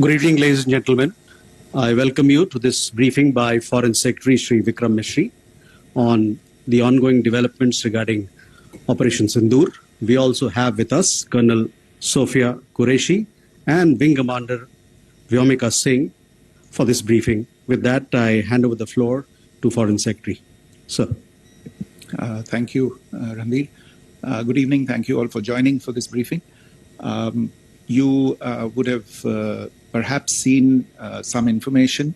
Good evening, ladies and gentlemen. I welcome you to this briefing by Foreign Secretary Shri Vikram Misri on the ongoing developments regarding Operation Sindoor. We also have with us Colonel Sophia Qureshi and Wing Commander Vyomika Singh for this briefing. With that, I hand over the floor to Foreign Secretary. Sir. Thank you, Ranveer. Good evening. Thank you all for joining for this briefing. You would have perhaps seen some information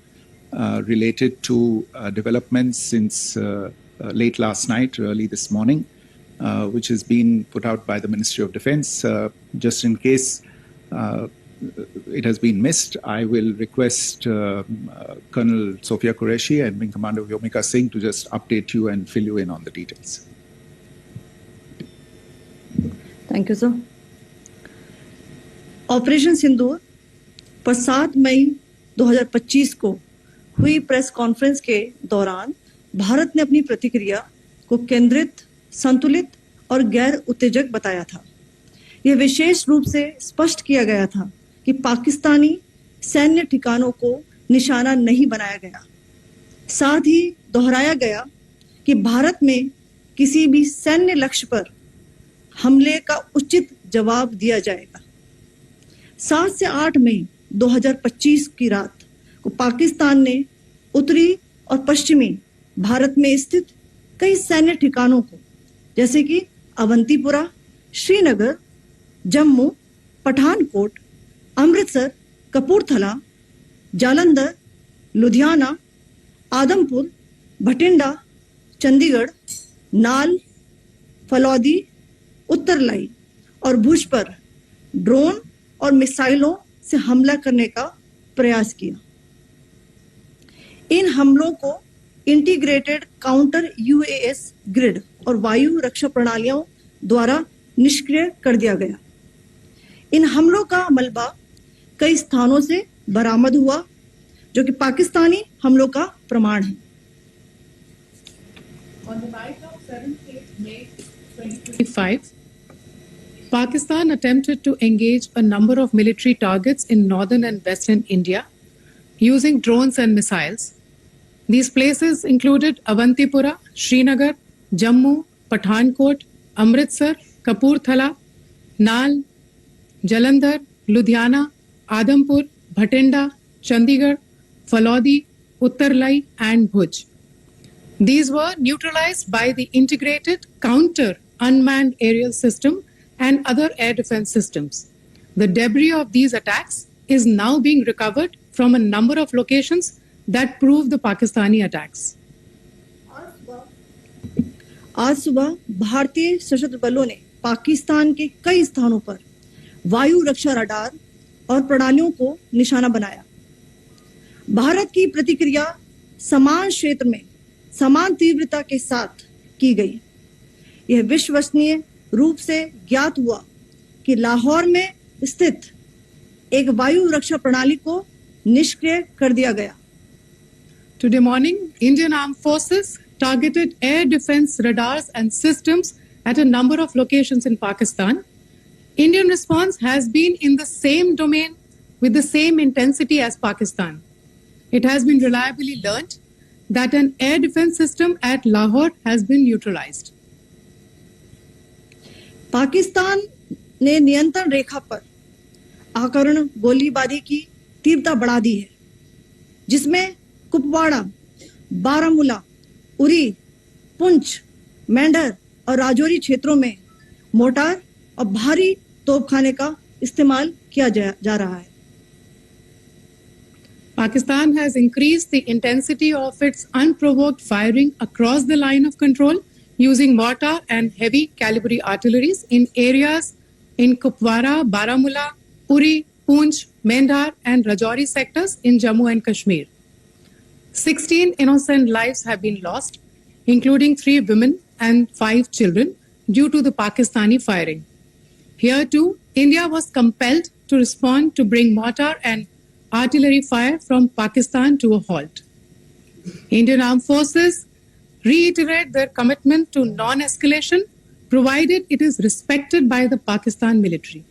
related to developments since late last night, early this morning, which has been put out by the Ministry of Defense. Just in case it has been missed, I will request Colonel Sophia Qureshi and Wing Commander Vyomika Singh to just update you and fill you in on the details. Thank you, sir. Operation Sindoor पर 7 मई 2025 को हुई press conference के दौरान भारत ने अपनी प्रतिक्रिया को केंद्रित, संतुलित और गैर उत्तेजक बताया था। यह विशेष रूप से स्पष्ट किया गया था कि पाकिस्तानी सैन्य ठिकानों को निशाना नहीं बनाया गया। साथ ही दोहराया गया कि भारत में किसी भी सैन्य लक्ष्य पर हमले का उचित जवाब दिया जाएगा। 7 से 8 मई 2025 की रात को पाकिस्तान ने उत्तरी और पश्चिमी भारत में स्थित कई सैन्य ठिकानों को, जैसे कि अवंतीपुरा, श्रीनगर, जम्मू, पठानकोट, अमृतसर, कपूरथला, जालंधर, लुधियाना, आदमपुर, भटिंडा, चंडीगढ़, नाल, फलौदी, उत्तरलाई और भुज पर ड्रोन और मिसाइलों से हमला करने का प्रयास किया। इन हमलों को इंटीग्रेटेड काउंटर यूएस ग्रिड और वायु रक्षा प्रणालियों द्वारा निष्क्रिय कर दिया गया। इन हमलों का मलबा कई स्थानों से बरामद हुआ, जो कि पाकिस्तानी हमलों का प्रमाण है। On the night of 7th May 2025, Pakistan attempted to engage a number of military targets in northern and western India using drones and missiles. These places included Avantipura, Srinagar, Jammu, Pathankot, Amritsar, Kapurthala, Nal, Jalandhar, Ludhiana, Adampur, Bhatinda, Chandigarh, Falodi, Uttarlai and Bhuj. These were neutralized by the integrated counter unmanned aerial system and other air defense systems. The debris of these attacks is now being recovered from a number of locations that prove the Pakistani attacks. आज सुबह भारतीय सशस्त्र बलों ने पाकिस्तान के कई स्थानों पर वायु रक्षा रडार और प्रणालियों को निशाना बनाया। भारत की प्रतिक्रिया समान क्षेत्र में समान तीव्रता के साथ की गई। यह विश्वसनीय रूप से ज्ञात हुआ कि लाहौर में स्थित एक वायु रक्षा प्रणाली को निष्क्रिय कर दिया गया। Today morning, Indian Armed Forces targeted air defense radars and systems at a number of locations in Pakistan. Indian response has been in the same domain with the same intensity as Pakistan. It has been reliably learnt that an air defense system at Lahore has been neutralized. Pakistan ने नियंत्रण रेखा पर आकरण गोलीबारी की तीव्रता बढ़ा दी है, जिसमें कुपवाड़ा, बारामूला, उरी, पुंछ, मेंढर और राजौरी क्षेत्रों में मोर्टार और भारी तोपखाने का इस्तेमाल किया जा रहा है। Pakistan has increased the intensity of its unprovoked firing across the line of control using mortar and heavy calibre artilleries in areas in Kupwara, Baramulla, Uri, Poonch, Mendhar and Rajouri sectors in Jammu and Kashmir. 16 innocent lives have been lost, including 3 women and 5 children, due to the Pakistani firing. Here too, India was compelled to respond to bring mortar and artillery fire from Pakistan to a halt. Indian Armed Forces reiterate their commitment to non-escalation, provided it is respected by the Pakistan military.